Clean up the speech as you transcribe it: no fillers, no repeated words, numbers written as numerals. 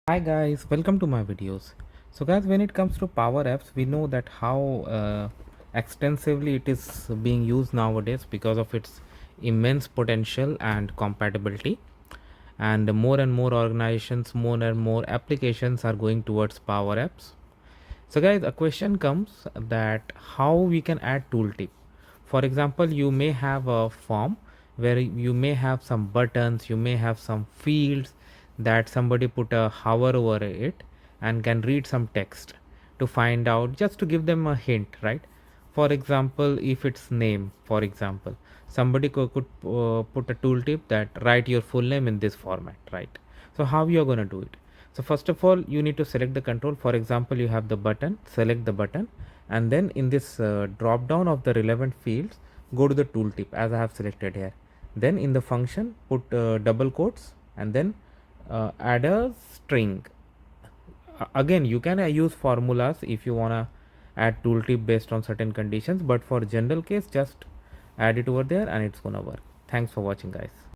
Hi guys, welcome to my videos. So guys, when it comes to Power Apps, we know that how extensively it is being used nowadays because of its immense potential and compatibility. And more organizations, more and more applications are going towards Power Apps. So guys, a question comes that how we can add tooltip. For example, you may have a form where you may have some buttons, you may have some fields that somebody put a hover over it and can read some text to find out, just to give them a hint, right? For example, if it's name, for example, somebody could put a tooltip that write your full name in this format, right? So how you are going to do it? So first of all, you need to select the control. For example, you have the button, select the button, and then in this drop down of the relevant fields, go to the tooltip as I have selected here. Then in the function, put double quotes and then add a string. Again, you can use formulas if you want to add tooltip based on certain conditions, but for general case, just add it over there and it's gonna work. Thanks for watching, guys.